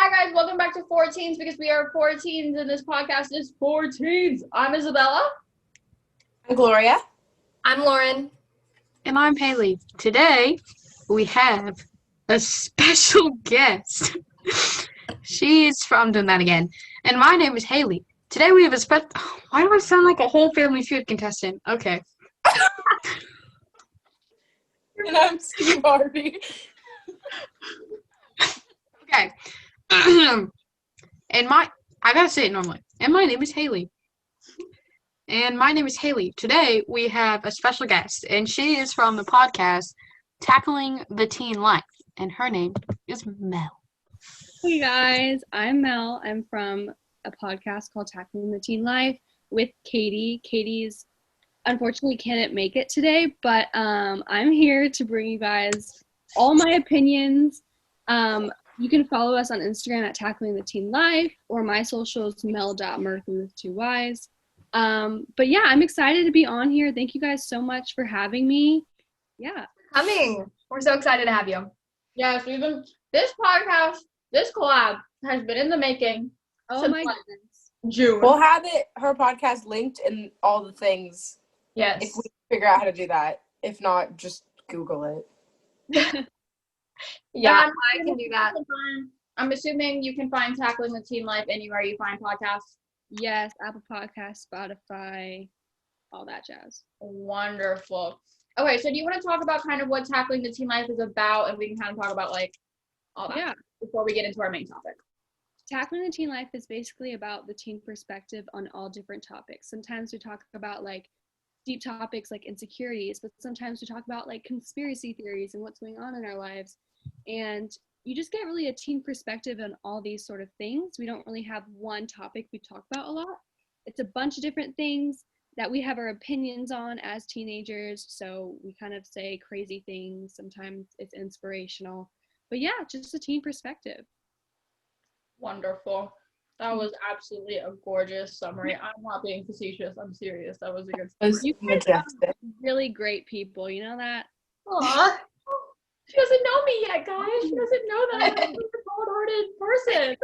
Hi guys, welcome back to 14s because we are 14s and this podcast is 14s. I'm Isabella. I'm Gloria. I'm Lauren. And I'm Haley. Today, we have a special guest. I'm doing that again. And my name is Haley. Today we have a special... Why do I sound like a whole Family Feud contestant? Okay. And I'm Steve Harvey. Okay. I gotta say it normally. And my name is Haley. Today we have a special guest, and she is from the podcast Tackling the Teen Life, and her name is Mel. Hey guys, I'm Mel. I'm from a podcast called Tackling the Teen Life with Katie. Katie's unfortunately can't make it today, but I'm here to bring you guys all my opinions. You can follow us on Instagram at Tackling the Teen Life, or my socials, mel.murphy with 2 Y's. But yeah, I'm excited to be on here. Thank you guys so much for having me. Yeah. Coming. We're so excited to have you. Yes, this podcast, this collab has been in the making. Oh my goodness. June. We'll have her podcast linked in all the things. Yes. If we figure out how to do that. If not, just Google it. Yeah, I can do that. I'm assuming you can find Tackling the Teen Life anywhere you find podcasts. Yes, Apple Podcasts, Spotify, all that jazz. Wonderful. Okay, so do you want to talk about kind of what Tackling the Teen Life is about, and we can kind of talk about like all that before we get into our main topic? Tackling the Teen Life is basically about the teen perspective on all different topics. Sometimes we talk about like deep topics like insecurities, but sometimes we talk about like conspiracy theories and what's going on in our lives. And you just get really a teen perspective on all these sort of things. We don't really have one topic we talk about a lot. It's a bunch of different things that we have our opinions on as teenagers. So we kind of say crazy things. Sometimes it's inspirational. But yeah, just a teen perspective. Wonderful. That was absolutely a gorgeous summary. I'm not being facetious. I'm serious. That was a good summary. You guys are really great people. You know that? Aw. She doesn't know me yet, guys. She doesn't know that I'm a cold-hearted person.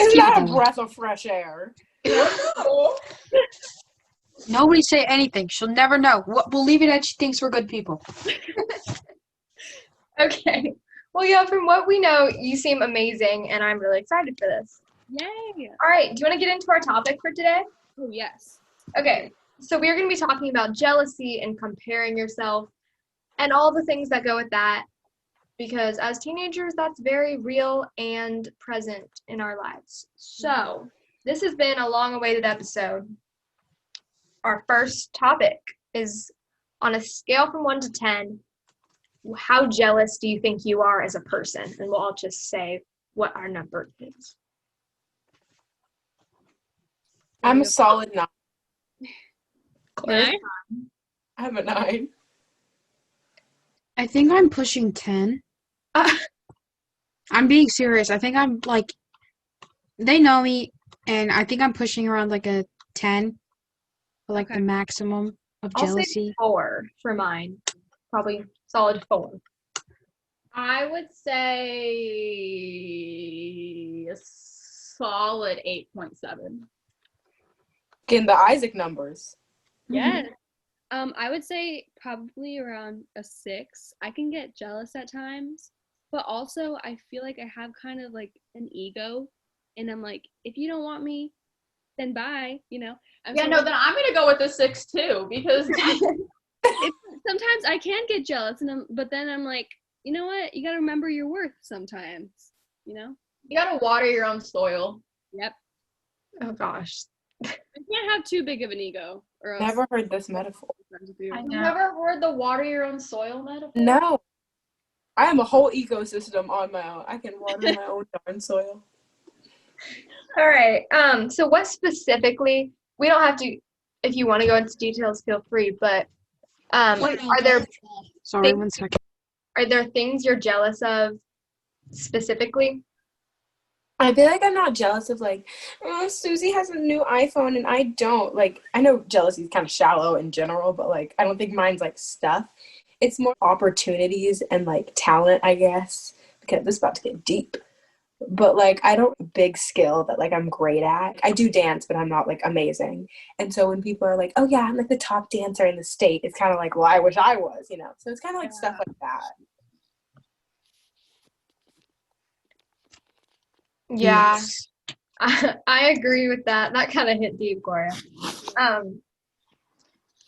Isn't that a breath of fresh air? Nobody say anything. She'll never know. We'll leave it at she thinks we're good people. Okay. Well, yeah, from what we know, you seem amazing, and I'm really excited for this. Yay! All right, do you want to get into our topic for today? Oh, yes. Okay, so we're going to be talking about jealousy and comparing yourself and all the things that go with that, because as teenagers, that's very real and present in our lives. So this has been a long-awaited episode. Our first topic is, on a scale from 1 to 10, how jealous do you think you are as a person? And we'll all just say what our number is. I'm a solid 9. 9? I'm a 9. I think I'm pushing 10. I'm being serious. I think I'm like, they know me, and I think I'm pushing around like a 10, like the maximum of jealousy. I'll say 4 for mine. Probably solid 4. I would say a solid 8.7. Getting the Isaac numbers. Yes. I would say probably around a 6. I can get jealous at times, but also I feel like I have kind of like an ego, and I'm like, if you don't want me, then bye, you know? Then I'm going to go with a 6 too, because sometimes I can get jealous, but then I'm like, you know what? You got to remember your worth sometimes, you know? you got to water your own soil. Yep. Oh, gosh. I can't have too big of an ego. Or else Never heard this metaphor. I've never heard the water your own soil metaphor. No. I am a whole ecosystem on my own. I can water my own darn soil. All right. So what specifically, we don't have to, if you want to go into details, feel free, but are there Sorry, 1 second. Are there things you're jealous of specifically? I feel like I'm not jealous of like, oh, Susie has a new iPhone and I don't. Like, I know jealousy is kind of shallow in general, but like, I don't think mine's like stuff. It's more opportunities and like talent, I guess, because this is about to get deep. but like I don't have a big skill that like I'm great at. I do dance, but I'm not like amazing. And so when people are like, oh yeah, I'm like the top dancer in the state, it's kind of like, well, I wish I was, you know. So it's kind of like stuff like that. Yeah, Yes. I agree with that. That kind of hit deep, Gloria.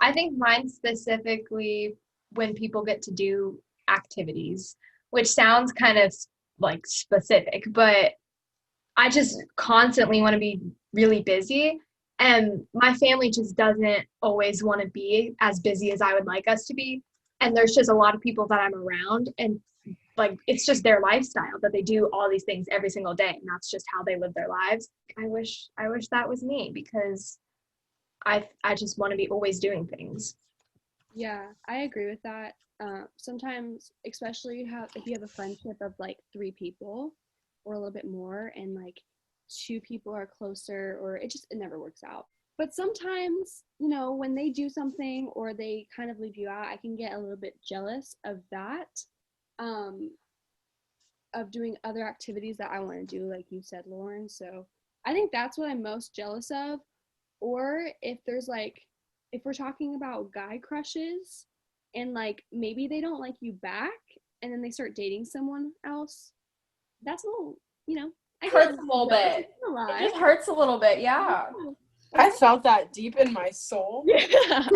I think mine specifically when people get to do activities, which sounds kind of like specific, but I just constantly want to be really busy. And my family just doesn't always want to be as busy as I would like us to be. And there's just a lot of people that I'm around, and like it's just their lifestyle that they do all these things every single day, and that's just how they live their lives. I wish that was me, because I just want to be always doing things. Yeah, I agree with that. Sometimes, especially if you have a friendship of like 3 people or a little bit more, and like 2 people are closer, or it never works out. But sometimes, when they do something or they kind of leave you out, I can get a little bit jealous of that, of doing other activities that I want to do, like you said, Lauren. So I think that's what I'm most jealous of. Or if there's like, if we're talking about guy crushes and like maybe they don't like you back and then they start dating someone else, that's a little, I Hurts a little bit. It just hurts a little bit, yeah. I felt that deep in my soul. Yeah.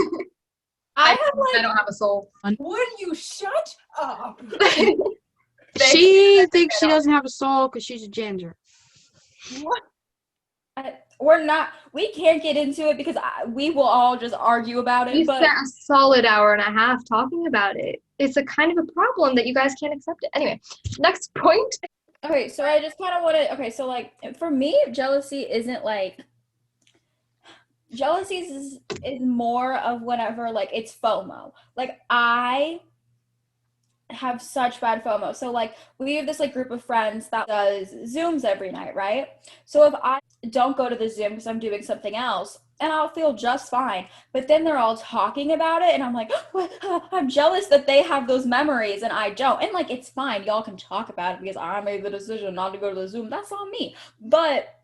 I don't have a soul. Would you shut up? She thinks she doesn't have a soul because she's a ginger. What? We can't get into it because we will all just argue about it. We But spent a solid hour and a half talking about it. It's a kind of a problem that you guys can't accept it. Anyway, next point. okay, so I just kind of want to. Okay, so like for me, jealousy isn't like. Jealousy is more of whenever like it's FOMO. Like I have such bad FOMO. So like we have this like group of friends that does Zooms every night, right? So if I don't go to the Zoom because I'm doing something else, and I'll feel just fine. But then they're all talking about it, and I'm like, I'm jealous that they have those memories and I don't. And like, it's fine. Y'all can talk about it because I made the decision not to go to the Zoom. That's on me. But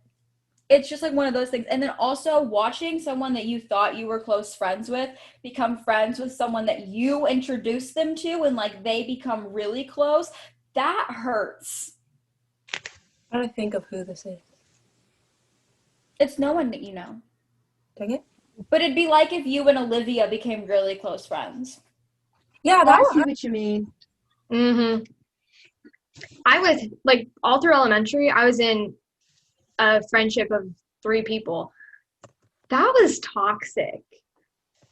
it's just like one of those things. And then also watching someone that you thought you were close friends with become friends with someone that you introduced them to, and like they become really close, that hurts. I'm trying to think of who this is. It's no one that you know. Dang it. But it'd be like if you and Olivia became really close friends. Yeah, I that see was what you mean. Mm-hmm. I was like all through elementary, I was in a friendship of 3 people. That was toxic.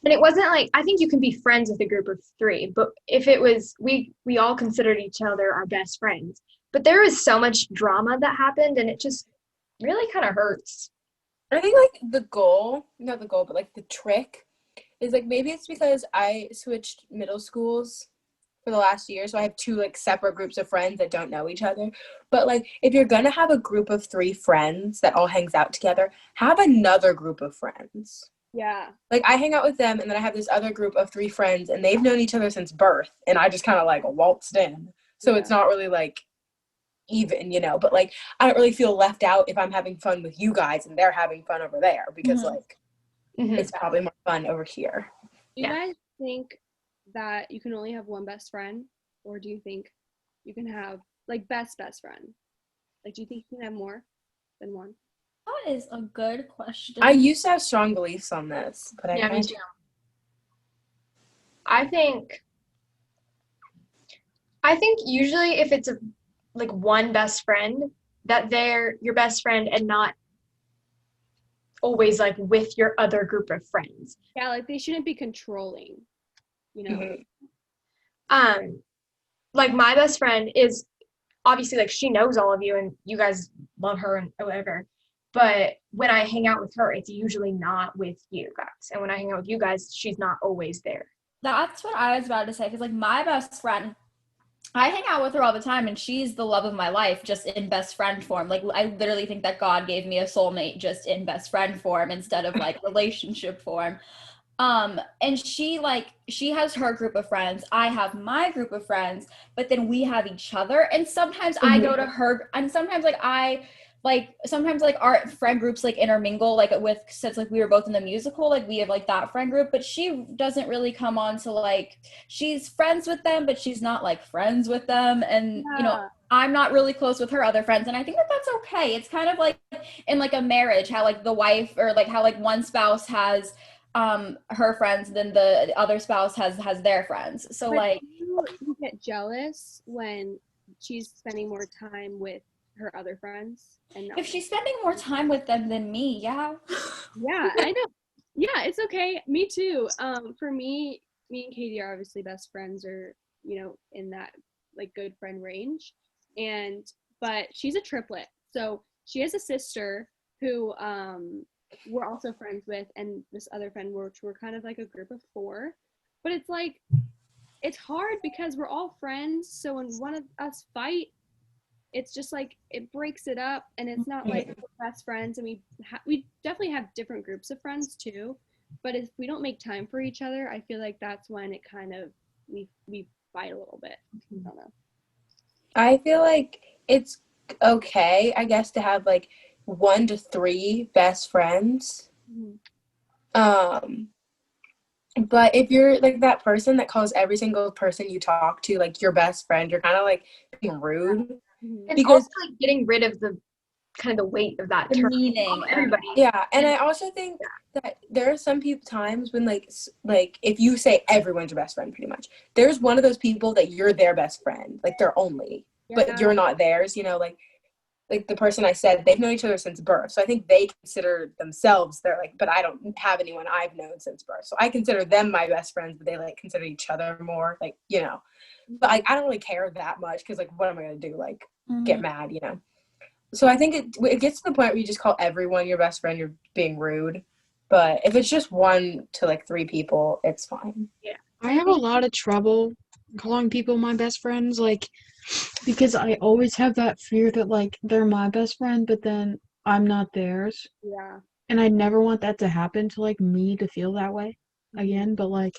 And it wasn't like, I think you can be friends with a group of 3, but if it was, we all considered each other our best friends. But there was so much drama that happened, and it just really kind of hurts. I think like the goal, not the goal, but like the trick is like maybe it's because I switched middle schools for the last year, so I have 2 like separate groups of friends that don't know each other. But like if you're gonna have a group of 3 friends that all hangs out together, have another group of friends. Yeah. Like I hang out with them, and then I have this other group of 3 friends, and they've known each other since birth, and I just kind of like waltzed in. So it's not really like even, but like I don't really feel left out if I'm having fun with you guys and they're having fun over there, because like it's probably more fun over here. Do you guys think that you can only have one best friend, or do you think you can have like best friend? Like, do you think you can have more than one? That is a good question. I used to have strong beliefs on this, but Yeah, me too. I think usually if it's like one best friend, that they're your best friend and not always like with your other group of friends. Yeah, like they shouldn't be controlling, Like my best friend is obviously like she knows all of you and you guys love her and whatever. But when I hang out with her, it's usually not with you guys. And when I hang out with you guys, she's not always there. That's what I was about to say, because like my best friend, I hang out with her all the time, and she's the love of my life just in best friend form. Like I literally think that God gave me a soulmate just in best friend form instead of like relationship form. And she has her group of friends, I have my group of friends, but then we have each other. And sometimes I go to her, and sometimes sometimes like our friend groups like intermingle, like with, since like we were both in the musical, like we have like that friend group, but she doesn't really come on to like, she's friends with them, but she's not like friends with them. And Yeah. I'm not really close with her other friends, and I think that that's okay. It's kind of like in like a marriage, how like the wife, or like how like one spouse has her friends, then the other spouse has their friends. So But like, you get jealous when she's spending more time with her other friends and not if she's spending more time with them than me, yeah. Yeah, I know. Yeah, it's okay. Me too. For me and Katie are obviously best friends, or in that like good friend range. And but she's a triplet. So she has a sister who we're also friends with, and this other friend, which we're kind of like a group of four. But it's like it's hard because we're all friends. So when one of us fight, it's just like it breaks it up, and it's not like we're best friends. And we definitely have different groups of friends too, but if we don't make time for each other, I feel like that's when it kind of we fight a little bit. I don't know. I feel like it's okay, I guess, to have like 1 to 3 best friends. But if you're like that person that calls every single person you talk to like your best friend, you're kind of like being rude. It's Because also like getting rid of the kind of the weight of that The term. meaning. Everybody. yeah, and I also think that there are some people times when like if you say everyone's your best friend, pretty much, there's one of those people that you're their best friend, like they're only, but you're not theirs. Like the person I said, they've known each other since birth. So I think they consider themselves, they're like, but I don't have anyone I've known since birth. So I consider them my best friends, but they like consider each other more, like, but like, I don't really care that much. Cause like, what am I going to do? Like get mad, So I think it gets to the point where you just call everyone your best friend, you're being rude. But if it's just 1 to like 3 people, it's fine. Yeah. I have a lot of trouble calling people my best friends, like, because I always have that fear that, like, they're my best friend, but then I'm not theirs. Yeah. And I never want that to happen to, like, me to feel that way again. But, like,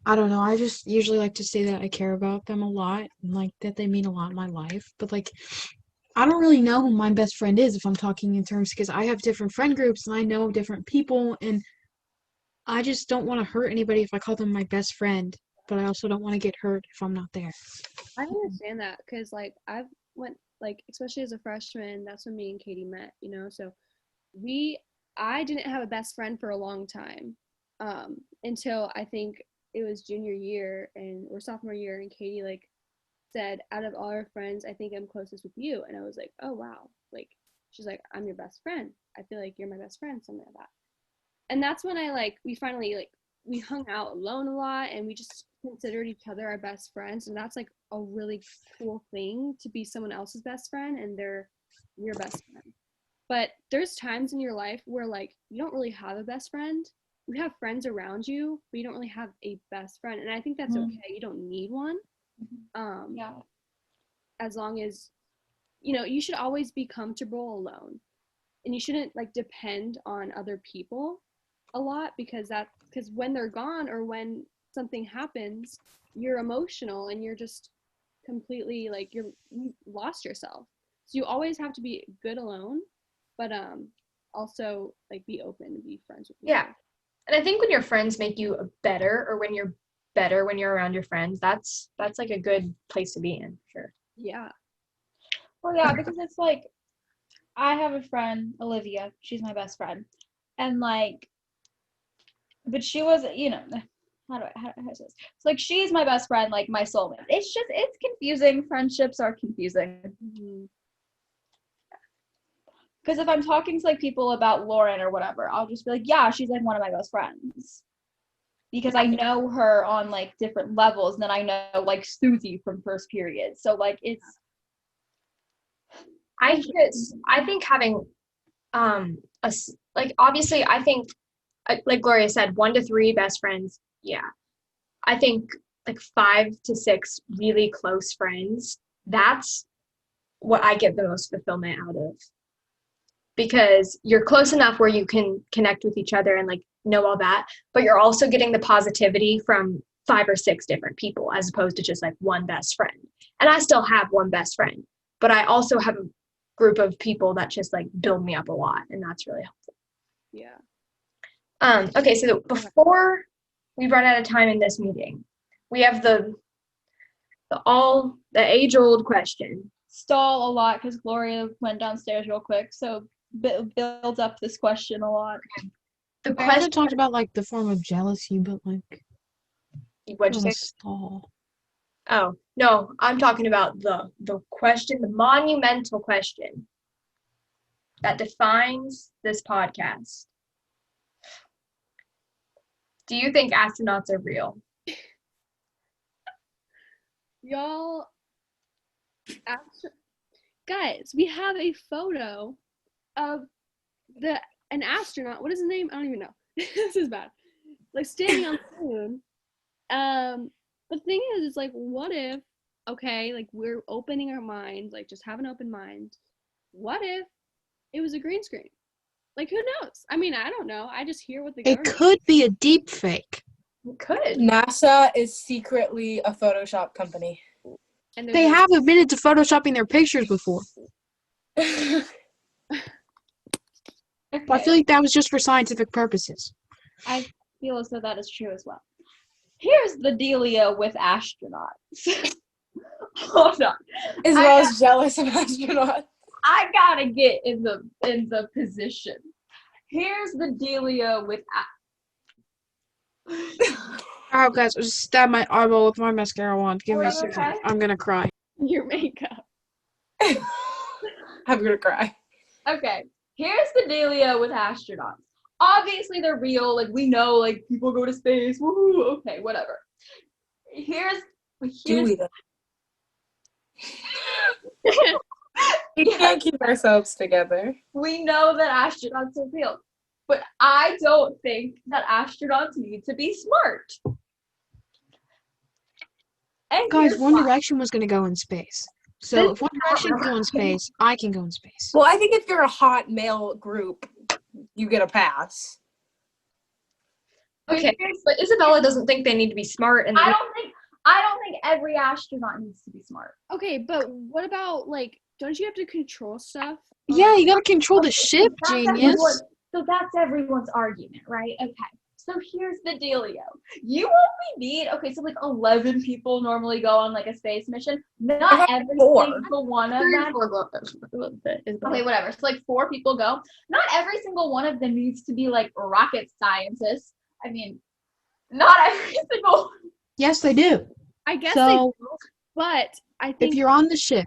I don't know. I just usually like to say that I care about them a lot and, like, that they mean a lot in my life. But, like, I don't really know who my best friend is if I'm talking in terms, because I have different friend groups and I know different people, and I just don't want to hurt anybody if I call them my best friend, but I also don't want to get hurt if I'm not there. I understand that because like I've went like especially as a freshman, that's when me and Katie met, so we I didn't have a best friend for a long time, until I think it was junior year or sophomore year, and Katie like said, out of all our friends, I think I'm closest with you. And I was like, oh wow, like she's like, I'm your best friend, I feel like you're my best friend, something like that. And that's when we finally we hung out alone a lot, and we just considered each other our best friends. And that's like a really cool thing, to be someone else's best friend and they're your best friend. But there's times in your life where like you don't really have a best friend. You have friends around you, but you don't really have a best friend. And I think that's okay. You don't need one. Yeah. As long as you should always be comfortable alone, and you shouldn't like depend on other people a lot, because when they're gone or when something happens, you're emotional and you're just completely like you lost yourself. So you always have to be good alone, but also like be open and be friends with people. Yeah. And I think when your friends make you better, or when you're better when you're around your friends, that's like a good place to be in, sure. Yeah. Well, yeah, because it's like, I have a friend, Olivia, she's my best friend. And like, but she was, how do I say this? It's like, she's my best friend, like my soulmate. It's confusing. Friendships are confusing. Because if I'm talking to like people about Lauren or whatever, I'll just be like, yeah, she's like one of my best friends. Because I know her on like different levels than I know like Susie from first period. So like it's, I think having like obviously I think like Gloria said, 1 to 3 best friends. Yeah. I think like 5 to 6 really close friends. That's what I get the most fulfillment out of. because you're close enough where you can connect with each other and like know all that, but you're also getting the positivity from 5 or 6 different people as opposed to just like one best friend. And I still have one best friend, but I also have a group of people that just like build me up a lot, and that's really helpful. Yeah. Okay, so before we run out of time in this meeting, we have the age-old question. Stall a lot because Gloria went downstairs real quick, so build up this question a lot. The I also question. talked about like the form of jealousy, but like What'd you say? stall. Oh no, I'm talking about the question, the monumental question that defines this podcast. Do you think astronauts are real? Y'all, guys, we have a photo of an astronaut. What is his name? I don't even know. This is bad. Like standing on the moon. The thing is, it's like, what if? Okay, like we're opening our minds, like just have an open mind. What if it was a green screen? Like, who knows? I mean, I don't know. I just hear what the It government. could be a deep fake. It could. NASA is secretly a Photoshop company. And They have admitted to photoshopping their pictures before. Okay. I feel like that was just for scientific purposes. I feel as though that is true as well. Here's the dealio with astronauts. Hold on. As well as jealous of astronauts. I gotta get in the position. Here's the dealio with Oh, guys, I just stabbed my eyeball with my mascara wand. Give me a Okay. second. I'm gonna cry. your makeup. I'm gonna cry. Okay, here's the dealio with astronauts. Obviously, they're real. Like, we know, like, people go to space. Woohoo! Okay, whatever. Here's Do we though? We can't keep ourselves together. we know that astronauts are real, but I don't think that astronauts need to be smart. And Guys, here's One why. Direction was gonna go in space. So if One Direction can go in space, I can go in space. Well, I think if you're a hot male group, you get a pass. Okay, but Isabella doesn't think they need to be smart, and I don't think every astronaut needs to be smart. Okay, but what about like? Don't you have to control stuff? Yeah, you gotta control the ship, That's genius. So that's everyone's argument, right? Okay. So here's the dealio. You only need, okay, so like 11 people normally go on like a space mission. Not every 4. single one of them. Okay, whatever. So like 4 people go. Not every single one of them needs to be like rocket scientists. I mean, not every single. Yes, they do. I guess So they do, but I if think you're on the ship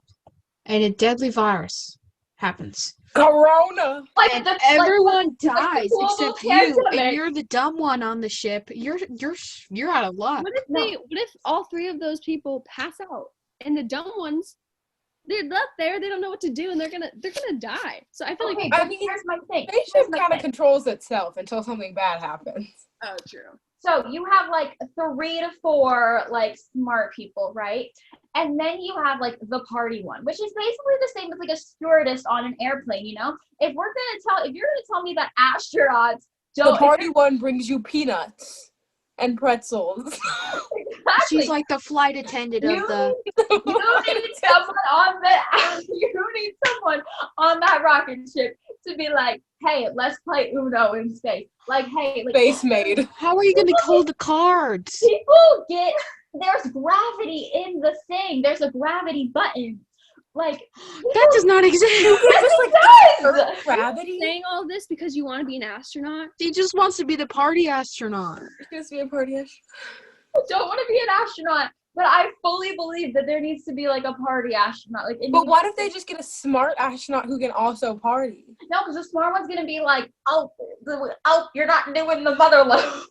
and a deadly virus happens, Corona. Like and the everyone the dies global except you, and pandemic. you're the dumb one on the ship, you're out of luck. what if all 3 of those people pass out and the dumb ones they're left there, they don't know what to do, and they're gonna die. So I feel Okay, like but I mean, here's my thing. Spaceship kind of controls itself until something bad happens. oh true. So you have like 3 to 4 like smart people, right? And then you have like the party one, which is basically the same as like a stewardess on an airplane, you know? If you're gonna tell me that astronauts don't The party one brings you peanuts and pretzels. exactly, She's like the flight attendant you of the. you need someone on that rocket ship to be like, hey, let's play Uno in space. Like, hey, like Space maid. How are you gonna hold the cards? there's gravity in the thing. There's a gravity button. Like That does not exist. it does. Gravity. Saying all this because you want to be an astronaut? She just wants to be the party astronaut. Just be a partyish. I don't want to be an astronaut, but I fully believe that there needs to be like a party astronaut. Like, But what if they just get a smart astronaut who can also party? no, because the smart one's gonna be like, oh, you're not doing the mother load.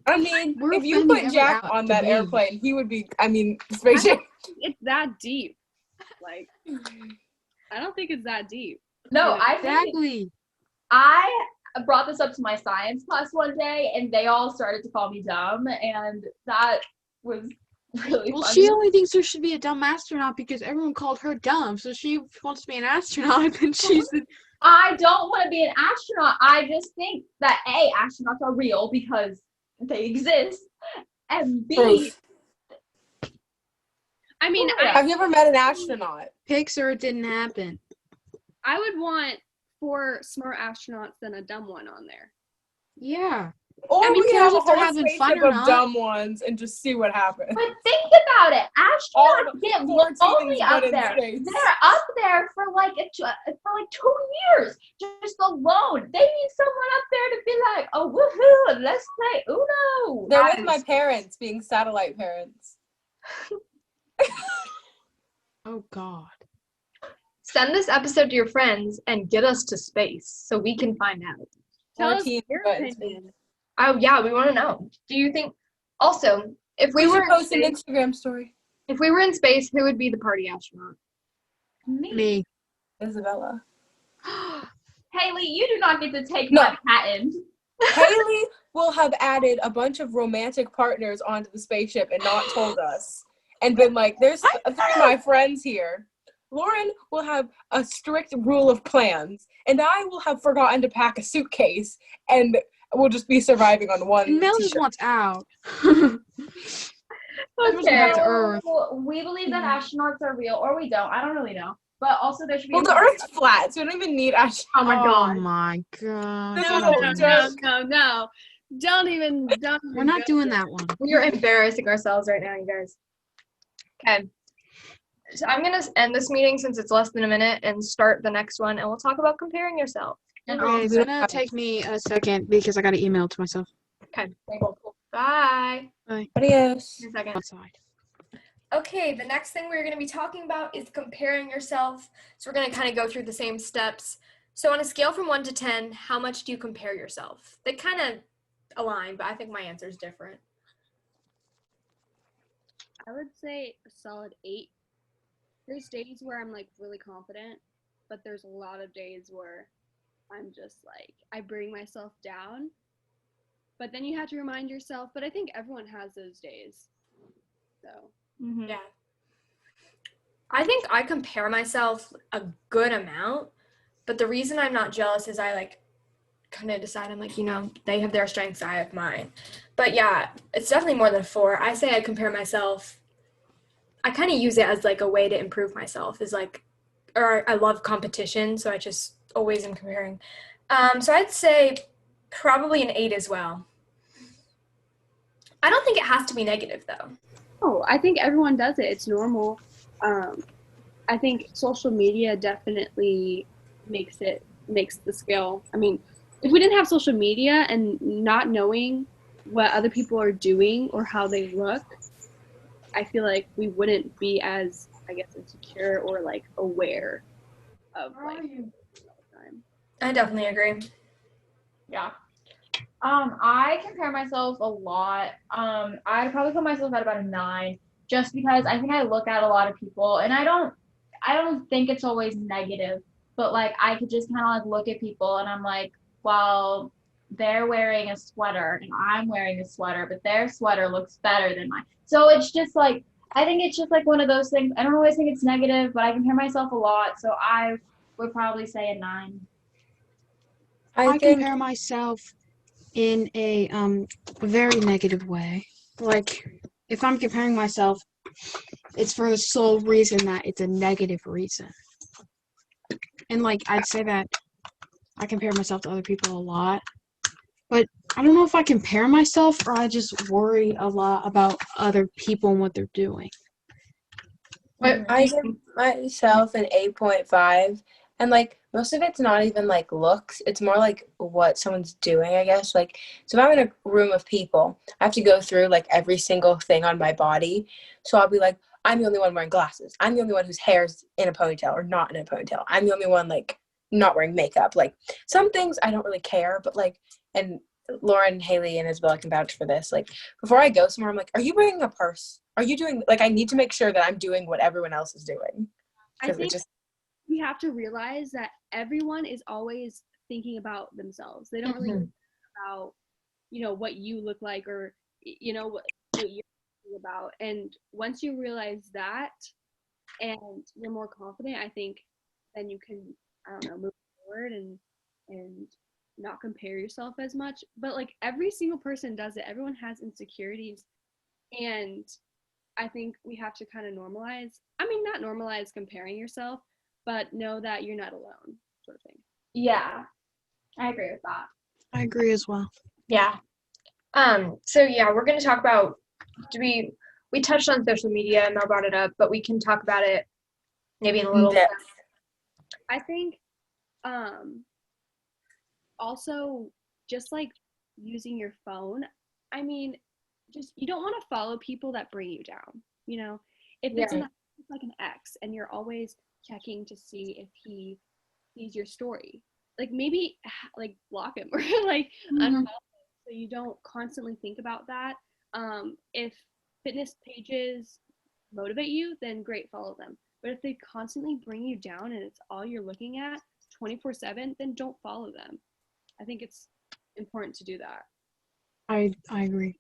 I mean, We're if you offending put Jack every on out that to be. airplane, he would be. I mean, spaceship. It's that deep. Like I don't think it's that deep. No, Yeah, I think Exactly. I brought this up to my science class one day, and they all started to call me dumb, and that was really Well, funny. she only thinks there should be a dumb astronaut because everyone called her dumb, so she wants to be an astronaut, and she's the. I don't want to be an astronaut. I just think that A, astronauts are real because they exist. And B, Proof. I mean, Have you ever met an astronaut? Pics or it didn't happen. I would want 4 smart astronauts than a dumb one on there. Yeah. Or I mean, we can cares have a if they're whole having fun spaceship or of not. dumb ones and just see what happens. but think about it. All Astronauts of get 14 lonely things up good in there. space. They're up there for like 2 years, just alone. They need someone up there to be like, oh woohoo, let's play Uno. They're with my parents, being satellite parents. Oh God. Send this episode to your friends and get us to space so we can find out. Tell us 14 your good in opinion. Oh yeah, we want to know. Do you think? Also, if we We were should in post an space, Instagram story. if we were in space, who would be the party astronaut? Me. Isabella. Haley, you do not get to take No. my patent. Haley will have added a bunch of romantic partners onto the spaceship and not told us. And been like, there's 3 of my friends here. Lauren will have a strict rule of plans. And I will have forgotten to pack a suitcase. And we'll just be surviving on one And Mel just t-shirt. wants out. Okay. Back to Earth. So, we believe that astronauts are real, or we don't. I don't really know. But also, there should be. Well, the Earth's flat, so we don't even need astronauts. Oh my Oh god. my God. This No, is no, a no, joke. no. Don't even We're not go doing there. that one. We are embarrassing ourselves right now, you guys. Okay. So I'm gonna end this meeting since it's less than a minute and start the next one, and we'll talk about comparing yourself. It's gonna take me a second because I got to email to myself Okay. Cool. Bye. Adios. In a second. outside. Okay, the next thing we're going to be talking about is comparing yourself. So we're going to kind of go through the same steps. So on a scale from 1 to 10, how much do you compare yourself? They kind of align, but I think my answer is different. I would say a solid 8. There's days where I'm like really confident, but there's a lot of days where I'm just like, I bring myself down. But then you have to remind yourself, but I think everyone has those days. So, Yeah. I think I compare myself a good amount, but the reason I'm not jealous is I like kind of decide I'm like, they have their strengths, I have mine. But yeah, it's definitely more than 4. I say I compare myself. I kind of use it as like a way to improve myself is like, or I love competition, so I just always am comparing. So I'd say probably an 8 as well. I don't think it has to be negative though. oh, I think everyone does it. It's normal. I think social media definitely makes the scale. I mean, if we didn't have social media and not knowing what other people are doing or how they look, I feel like we wouldn't be as, I guess, insecure or like aware of like all the time. I definitely agree. Yeah. I compare myself a lot. I'd probably put myself at about a 9, just because I think I look at a lot of people, and I don't think it's always negative, but like I could just kind of like look at people, and I'm like, well, they're wearing a sweater, and I'm wearing a sweater, but their sweater looks better than mine. So it's just like, I think it's just like one of those things. I don't always think it's negative, but I compare myself a lot, so I would probably say a 9. I compare myself in a very negative way. Like, if I'm comparing myself, it's for the sole reason that it's a negative reason. And like, I'd say that I compare myself to other people a lot, but I don't know if I compare myself or I just worry a lot about other people and what they're doing. But I give myself an 8.5, and like most of it's not even like looks, it's more like what someone's doing, I guess. Like, so if I'm in a room of people, I have to go through like every single thing on my body. So I'll be like, I'm the only one wearing glasses, I'm the only one whose hair's in a ponytail or not in a ponytail, I'm the only one like not wearing makeup. Like, some things I don't really care, but like, and Lauren, Haley, and Isabella can vouch for this. Like, before I go somewhere, I'm like, are you bringing a purse? Are you doing, like, I need to make sure that I'm doing what everyone else is doing. I Because it think just, we have to realize that everyone is always thinking about themselves. They don't really think about, what you look like or, what you're about. And once you realize that and you're more confident, I think then you can, I don't know, move forward and not compare yourself as much. But like every single person does it. Everyone has insecurities, and I think we have to kind of normalize. I mean, not normalize comparing yourself, but know that you're not alone, sort of thing. Yeah, I agree with that. I agree as well. Yeah. So yeah, we're going to talk about, we touched on social media and Mel brought it up, but we can talk about it maybe in a little Yeah. I think also just like using your phone, I mean, just you don't want to follow people that bring you down, you know? If it's Yeah. like an ex and you're always checking to see if he sees your story, like maybe like block him or like unfollow him so you don't constantly think about that. If fitness pages motivate you, then great, follow them. But if they constantly bring you down and it's all you're looking at 24/7, then don't follow them. I think it's important to do that. I agree.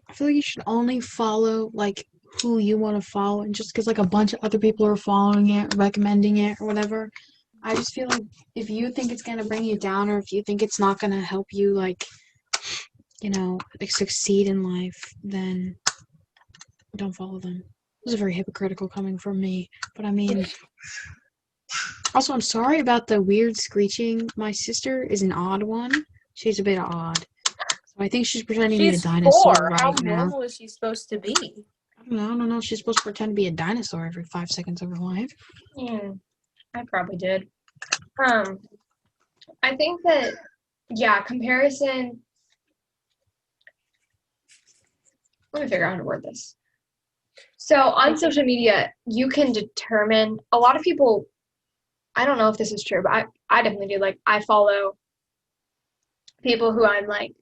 I feel like you should only follow like who you want to follow, and just because like a bunch of other people are following it, recommending it, or whatever. I just feel like if you think it's gonna bring you down, or if you think it's not gonna help you, like, like succeed in life, then don't follow them. This is very hypocritical coming from me, but I mean. Also, I'm sorry about the weird screeching. My sister is an odd one. She's a bit odd. So I think she's pretending to be a She's dinosaur 4. How right now. normal is she supposed to be? I don't know. She's supposed to pretend to be a dinosaur every 5 seconds of her life. I probably did. I think that, yeah, comparison, let me figure out how to word this. So on social media, you can determine, a lot of people, I don't know if this is true, but I definitely do. Like, I follow people who I'm like,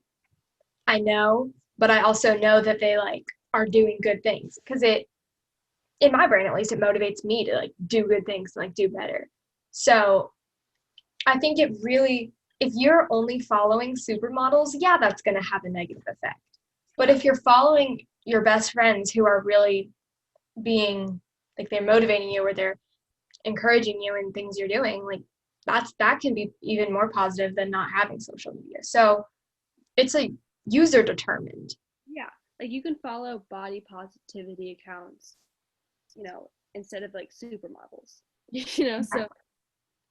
I know, but I also know that they like are doing good things, because in my brain at least, it motivates me to like do good things and like do better. So I think it really, if you're only following supermodels, yeah, that's going to have a negative effect. But if you're following your best friends who are really being like, they're motivating you or they're encouraging you in things you're doing, like that can be even more positive than not having social media. So it's like user determined. Yeah, like you can follow body positivity accounts, instead of like supermodels, so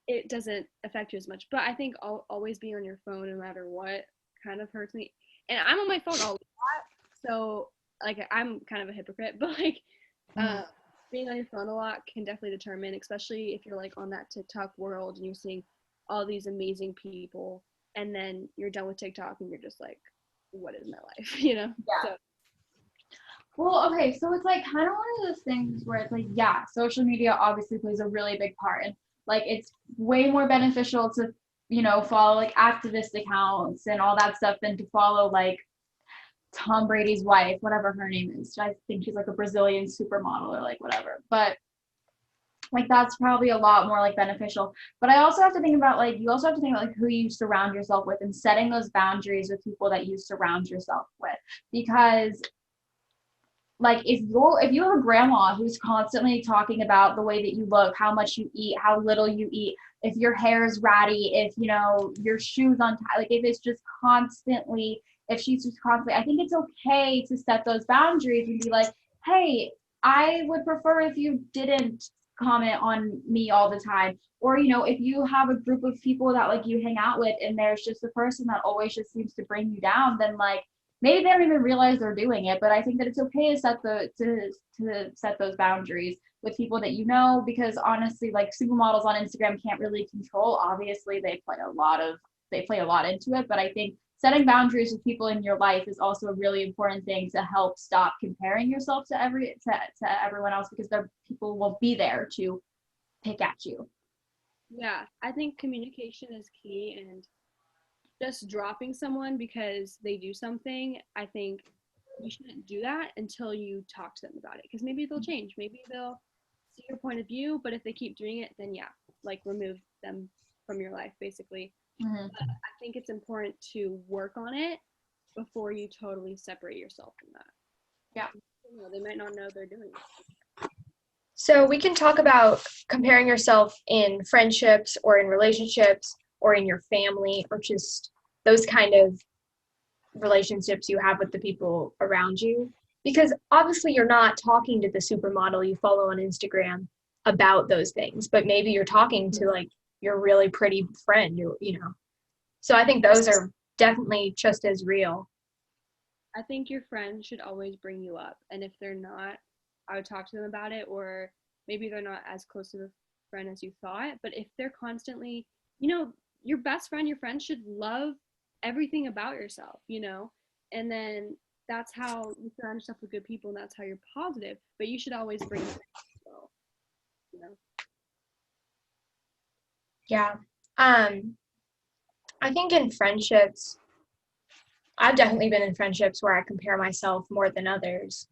it doesn't affect you as much. But I think always being on your phone no matter what kind of hurts me. And I'm on my phone a lot, so like I'm kind of a hypocrite, but like being on your phone a lot can definitely determine, especially if you're like on that TikTok world and you're seeing all these amazing people, and then you're done with TikTok and you're just like, what is my life, Yeah. So, Well, okay, so it's like kind of one of those things where it's like, yeah, social media obviously plays a really big part, and like it's way more beneficial to, follow like activist accounts and all that stuff than to follow like Tom Brady's wife, whatever her name is. I think she's like a Brazilian supermodel or like whatever. But like that's probably a lot more like beneficial. But I also have to think about like, you also have to think about like who you surround yourself with and setting those boundaries with people that you surround yourself with. Because like if you have a grandma who's constantly talking about the way that you look, how much you eat, how little you eat, if your hair is ratty, if your shoes untied, like if it's just constantly, if she's just constantly, I think it's okay to set those boundaries and be like, hey, I would prefer if you didn't comment on me all the time. Or if you have a group of people that like you hang out with and there's just a person that always just seems to bring you down, then like maybe they don't even realize they're doing it. But I think that it's okay to set those boundaries with people that because honestly, like supermodels on Instagram can't really control. Obviously, they play a lot into it, but I think setting boundaries with people in your life is also a really important thing to help stop comparing yourself to everyone else, because people won't be there to pick at you. yeah, I think communication is key, and just dropping someone because they do something, I think you shouldn't do that until you talk to them about it, because maybe they'll change, maybe they'll see your point of view, but if they keep doing it, then yeah, like remove them from your life basically. Mm-hmm. But I think it's important to work on it before you totally separate yourself from that. Yeah. You know, they might not know they're doing it. So we can talk about comparing yourself in friendships or in relationships or in your family or just those kind of relationships you have with the people around you. Because obviously you're not talking to the supermodel you follow on Instagram about those things, but maybe you're talking to like your really pretty friend, you know. So I think those are definitely just as real. I think your friends should always bring you up, and if they're not, I would talk to them about it, or maybe they're not as close of a friend as you thought. But if they're constantly, you know, your best friend, your friend should love everything about yourself, you know, and then that's how you surround yourself with good people, and that's how you're positive. But you should always bring it up, you know. Yeah. I think in friendships, I've definitely been in friendships where I compare myself more than others.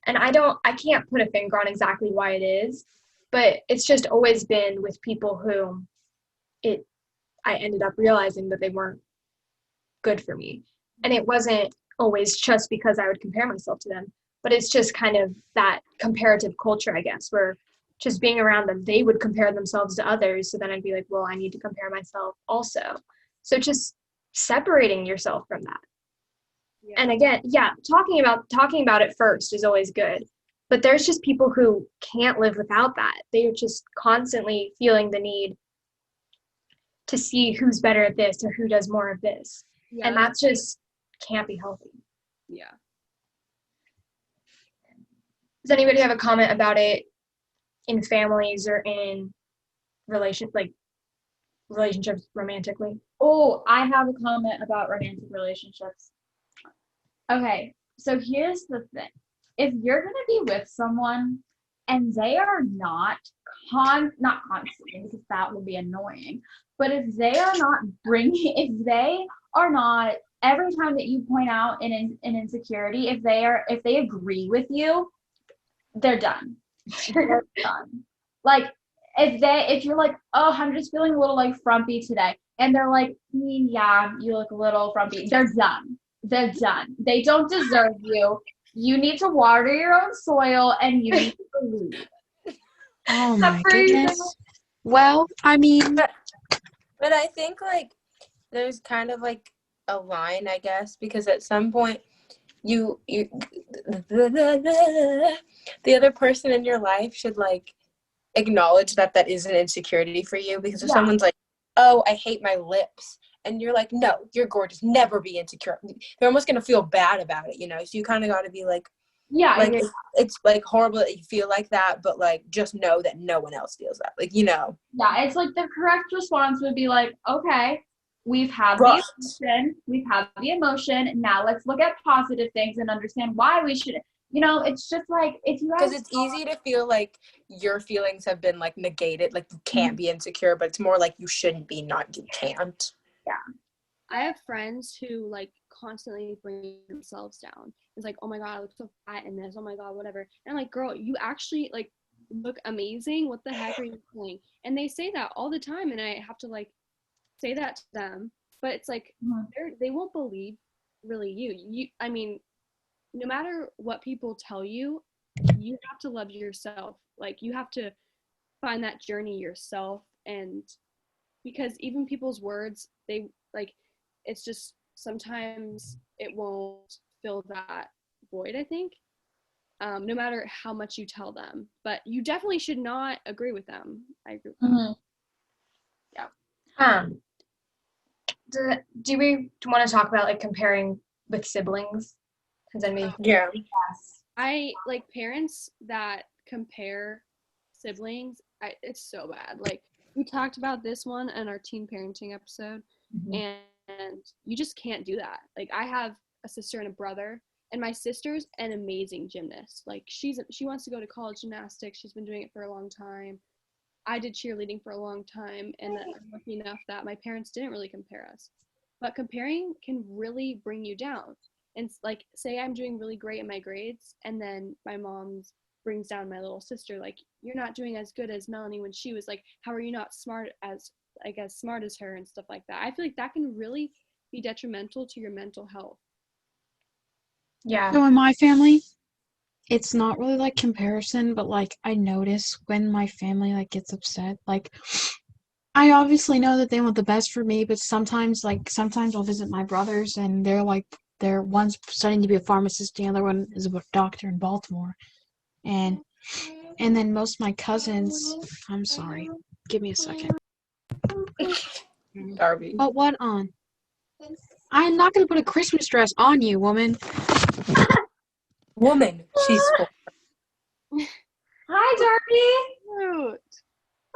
And I can't put a finger on exactly why it is, but it's just always been with people who it I ended up realizing that they weren't good for me. And it wasn't always just because I would compare myself to them, but it's just kind of that comparative culture, I guess, where just being around them, they would compare themselves to others. So then I'd be like, well, I need to compare myself also. So just separating yourself from that. Yeah. And again, yeah, talking about it first is always good. But there's just people who can't live without that. They are just constantly feeling the need to see who's better at this or who does more of this. Yeah, And that's just can't be healthy. yeah. Does anybody have a comment about it in families or in relationships romantically? Oh, I have a comment about romantic relationships. Okay, so here's the thing. If you're going to be with someone and they are not constantly, because that will be annoying, but if they are not if they are not, every time that you point out an insecurity, if they agree with you, they're done. They're done. Like, if you're like, oh, I'm just feeling a little like frumpy today, and they're like, yeah, you look a little frumpy, they're done. They're done. They don't deserve you. You need to water your own soil and you need to leave. Oh my Separate goodness. Well, I mean, But I think like there's kind of like a line, I guess, because at some point you the other person in your life should like acknowledge that that is an insecurity for you, because if Yeah. someone's like, oh, I hate my lips, and you're like, no, you're gorgeous, never be insecure, they're almost gonna feel bad about it, you know. So you kind of got to be like Yeah, it's like horrible that you feel like that, but like just know that no one else feels that, like, you know. yeah. It's like the correct response would be like, okay, we've had But the emotion. Now let's look at positive things and understand why we should. It's just like if you because guys. it's easy to feel like your feelings have been like negated, like you can't be insecure, but it's more like you shouldn't be, not you can't. I have friends who like constantly bring themselves down. It's like, oh my god, I look so fat in this. Oh my god, whatever. And I'm like, girl, you actually like look amazing. What the heck are you doing? And they say that all the time, and I have to like say that to them. But it's like Mhm. they won't believe really you. I mean, no matter what people tell you, you have to love yourself. Like you have to find that journey yourself, and because even people's words, they like, it's just sometimes it won't fill that void, I think, no matter how much you tell them. But you definitely should not agree with them. I agree with that. Mhm. Um, do we want to talk about like comparing with siblings? Has anybody? Yeah. Yes. I like parents that compare siblings. It's so bad. Like we talked about this one in our teen parenting episode, Mhm. and you just can't do that. Like I have a sister and a brother, and my sister's an amazing gymnast. Like she wants to go to college gymnastics. She's been doing it for a long time. I did cheerleading for a long time, and I'm lucky enough that my parents didn't really compare us. But comparing can really bring you down. And like, say I'm doing really great in my grades, and then my mom brings down my little sister, like, you're not doing as good as Melanie when she was like, how are you not smart as her and stuff like that. I feel like that can really be detrimental to your mental health. Yeah. So in my family, it's not really like comparison, but like I notice when my family like gets upset, like I obviously know that they want the best for me, but sometimes I'll visit my brothers and they're one's studying to be a pharmacist, the other one is a doctor in Baltimore. And then most of my cousins, I'm sorry. Give me a second. Darby. But what on? I'm not gonna put a Christmas dress on you, woman. Woman. She's 4. Hi, Darby. Cute.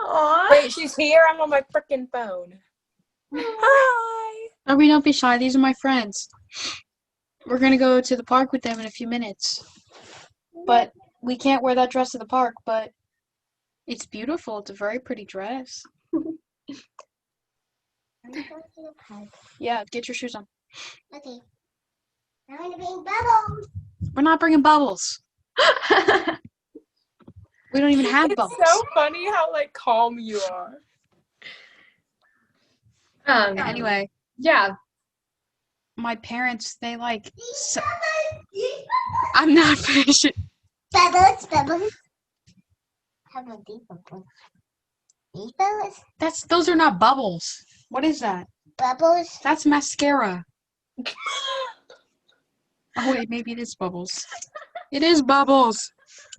Aw. Wait, she's here? I'm on my freaking phone. Hi. Darby, don't be shy. These are my friends. We're gonna go to the park with them in a few minutes. But we can't wear that dress to the park, but it's beautiful. It's a very pretty dress. Yeah, get your shoes on. Okay. I'm gonna bring bubbles. We're not bringing bubbles. We don't even have It's bubbles. so funny how like calm you are. Anyway, Yeah. my parents, they like. I'm not finishing. Bubbles, bubbles. How about these bubbles? These bubbles? Those are not bubbles. What is that? Bubbles. That's mascara. Oh wait, maybe it is bubbles. It is bubbles.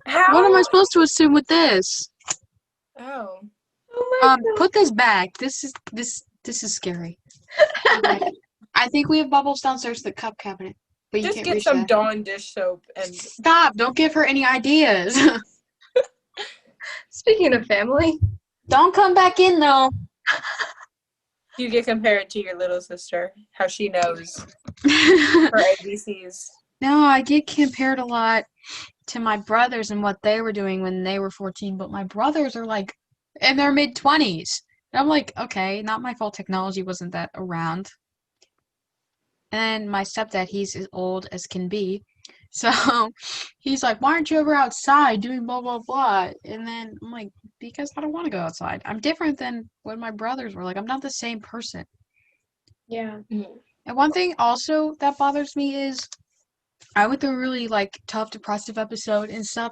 How? What am I supposed to assume with this? Oh. Put this back. This is scary. Okay. I think we have bubbles downstairs in the cup cabinet, but you Just can't get reach some that. Dawn dish soap and Stop! Don't give her any ideas. Speaking of family. Don't come back in though. you get compared to your little sister. How she knows her ABCs. No, I get compared a lot to my brothers and what they were doing when they were 14, but my brothers are like in their mid-20s. And I'm like, okay, not my fault technology wasn't that around. And my stepdad, he's as old as can be. So he's like, why aren't you ever outside doing blah, blah, blah? And then I'm like, because I don't want to go outside. I'm different than when my brothers were. Like, I'm not the same person. Yeah. And one thing also that bothers me is I went through a really like tough depressive episode and stuff.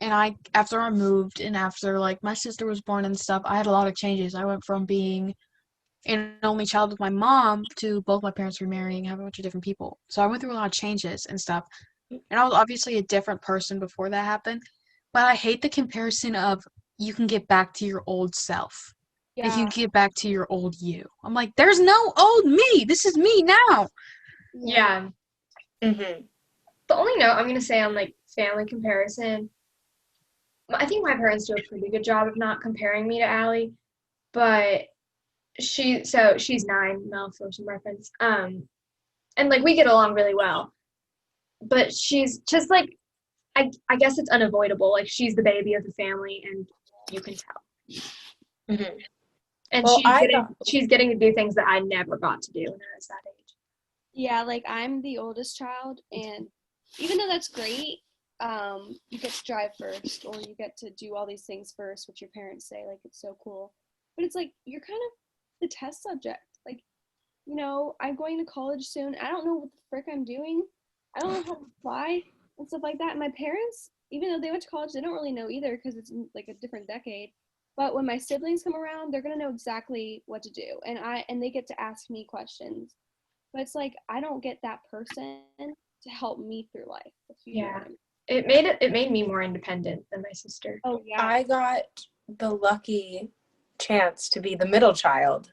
And after I moved and after like my sister was born and stuff, I had a lot of changes. I went from being an only child with my mom to both my parents remarrying, having a bunch of different people. So I went through a lot of changes and stuff. And I was obviously a different person before that happened. But I hate the comparison of you can get back to your old self. Like you Yeah. can get back to your old you. I'm like, there's no old me. This is me now. Yeah. Mm-hmm. The only note I'm going to say on like family comparison, I think my parents do a pretty good job of not comparing me to Allie, but she's 9, Mel for some reference. And like we get along really well, but she's just like, I guess it's unavoidable. Like she's the baby of the family and you can tell. Mm-hmm. And Well, she's getting to do things that I never got to do when I was that age. Yeah, like I'm the oldest child, and even though that's great, you get to drive first, or you get to do all these things first, which your parents say, like it's so cool. But it's like you're kind of the test subject. Like, I'm going to college soon. I don't know what the frick I'm doing. I don't know how to apply and stuff like that. And my parents, even though they went to college, they don't really know either because it's like a different decade. But when my siblings come around, they're gonna know exactly what to do, and they get to ask me questions. But it's like I don't get that person to help me through life. If you know Yeah. what I mean. It made me more independent than my sister. Oh yeah. I got the lucky chance to be the middle child.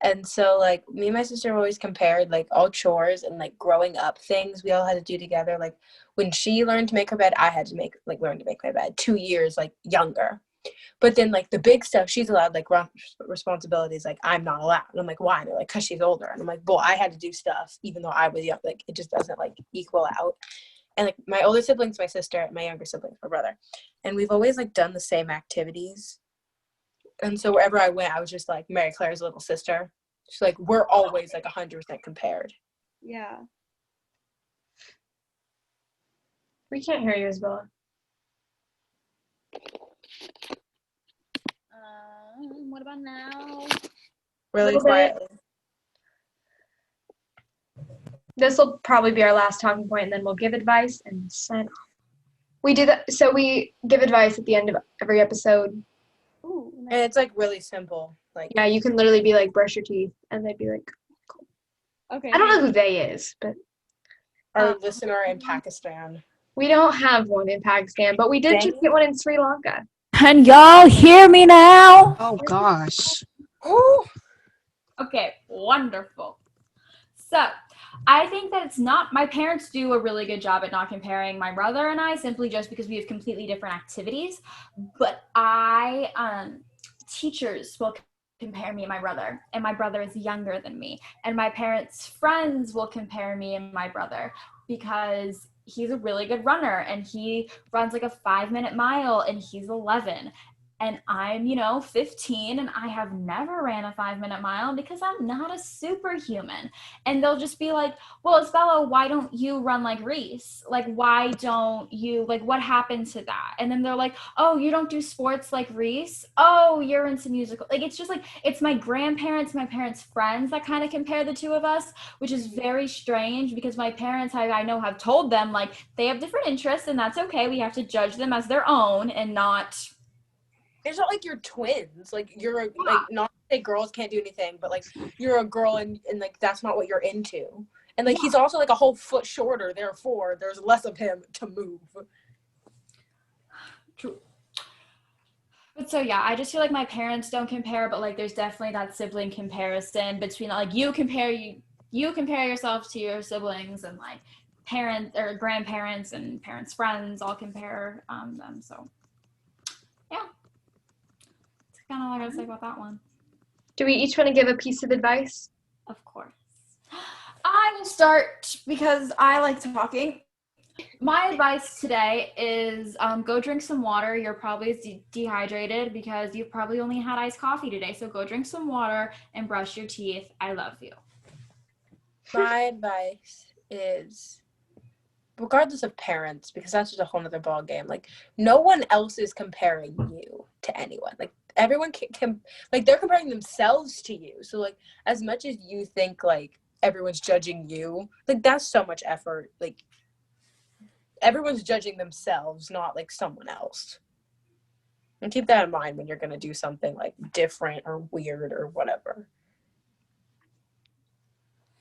And so, like, me and my sister were always compared, like, all chores and, like, growing up things we all had to do together. Like, when she learned to make her bed, I had to learn to make my bed 2 years, like, younger. But then, like, the big stuff, she's allowed, like, responsibilities, like, I'm not allowed. And I'm like, why? And they're like, because she's older. And I'm like, well, I had to do stuff even though I was young. Like, it just doesn't, like, equal out. And, like, my older sibling's my sister, and my younger sibling's my brother. And we've always, like, done the same activities. And so wherever I went, I was just, like, Mary Claire's little sister. She's like, we're always, like, 100% compared. Yeah. We can't hear you, Isabella. What about now? Really Little bit. quietly. this will probably be our last talking point, and then we'll give advice and sign off. We do that, so we give advice at the end of every episode. Ooh, And nice. it's like really simple. Like, Yeah, you can literally be like, brush your teeth, and they'd be like, Okay. I don't know who they is, but our listener in Pakistan. we don't have one in Pakistan, but we did just get one in Sri Lanka. Can y'all hear me now? Oh gosh. Oh, Okay, wonderful. So, I think that it's not, my parents do a really good job at not comparing my brother and I simply just because we have completely different activities. But teachers will compare me and my brother is younger than me. And my parents' friends will compare me and my brother because he's a really good runner and he runs like a 5-minute mile and he's 11. And I'm, 15 and I have never ran a 5-minute mile because I'm not a superhuman. And they'll just be like, well, Isabella, why don't you run like Reese? Like, why don't you, like, what happened to that? And then they're like, oh, you don't do sports like Reese? Oh, you're into musical. Like, it's just like, it's my grandparents, my parents' friends that kind of compare the two of us, which is very strange because my parents, I know, have told them, like, they have different interests and that's okay. We have to judge them as their own and not. it's not like you're twins. Like, you're like, not to say girls can't do anything, but like you're a girl and like that's not what you're into. And like he's also like a whole foot shorter, therefore there's less of him to move. True. But so yeah, I just feel like my parents don't compare, but like there's definitely that sibling comparison between like you compare yourself to your siblings and like parents or grandparents and parents' friends all compare them. So yeah, that's kind of all I gotta say about that one. Do we each want to give a piece of advice? Of course. I will start because I like talking. My advice today is go drink some water. You're probably dehydrated because you've probably only had iced coffee today. So go drink some water and brush your teeth. I love you. My advice is, regardless of parents, because that's just a whole nother ball game, like no one else is comparing you to anyone. Like everyone can like they're comparing themselves to you. So like as much as you think like everyone's judging you, like that's so much effort. Like everyone's judging themselves, not like someone else. And keep that in mind when you're gonna do something like different or weird or whatever.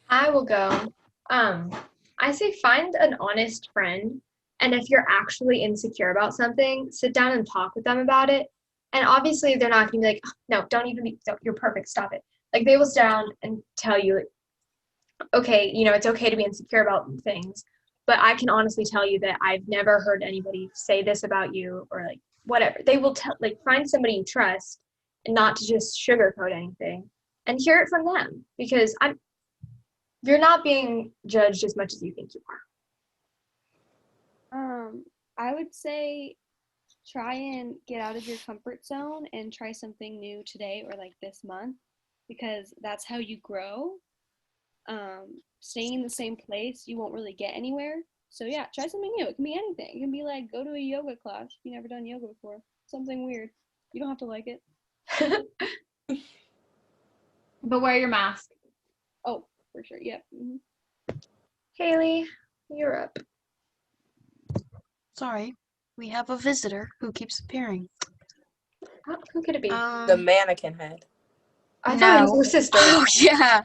I will go. I say find an honest friend, and if you're actually insecure about something, sit down and talk with them about it. And obviously, they're not gonna be like, "Oh, no, don't even be. No, you're perfect. Stop it." Like they will sit down and tell you, like, okay, it's okay to be insecure about things, but I can honestly tell you that I've never heard anybody say this about you or like whatever. They will tell, like, find somebody you trust and not to just sugarcoat anything and hear it from them because you're not being judged as much as you think you are. I would say try and get out of your comfort zone and try something new today or like this month because that's how you grow. Staying in the same place, you won't really get anywhere. So yeah, try something new. It can be anything. It can be like go to a yoga class if you've never done yoga before. Something weird. You don't have to like it. But wear your mask. Oh, for sure. Yep. Mm-hmm. Haley, you're up. Sorry, we have a visitor who keeps appearing. Who could it be? The mannequin head. I thought it was your sister. Oh yeah.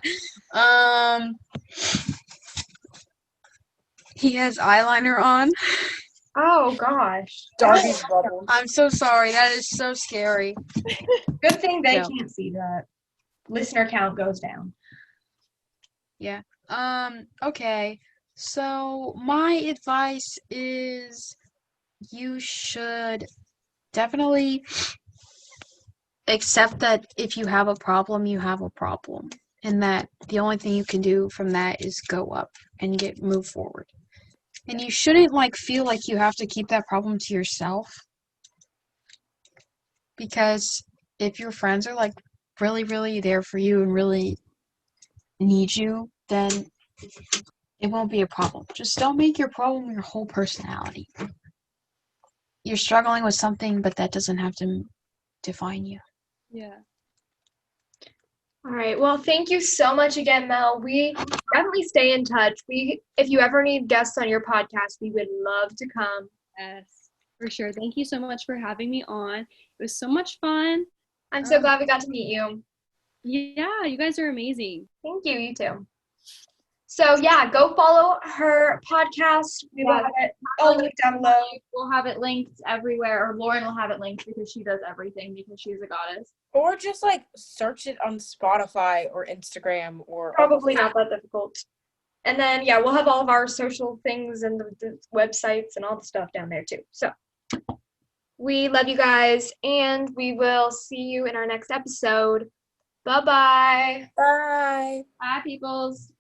He has eyeliner on. Oh gosh. Darby's bubble. I'm so sorry. That is so scary. Good thing they No. can't see that. Listener count goes down. Yeah. Okay. So my advice is you should definitely accept that if you have a problem, you have a problem. And that the only thing you can do from that is go up and move forward. And you shouldn't feel like you have to keep that problem to yourself. Because if your friends are really, really there for you and really need you, then it won't be a problem. Just don't make your problem your whole personality. You're struggling with something, but that doesn't have to define you. Yeah. All right. Well, thank you so much again, Mel. We definitely stay in touch. If you ever need guests on your podcast, we would love to come. Yes, for sure. Thank you so much for having me on. It was so much fun. I'm so glad we got to meet you. Yeah, you guys are amazing. Thank you. You too. So yeah, go follow her podcast. We will have it all linked down below. We'll have it linked everywhere, or Lauren will have it linked because she does everything because she's a goddess. Or just like search it on Spotify or Instagram or Probably not that difficult. And then yeah, we'll have all of our social things and the websites and all the stuff down there too. So we love you guys, and we will see you in our next episode. Bye-bye. Bye. Bye, peoples.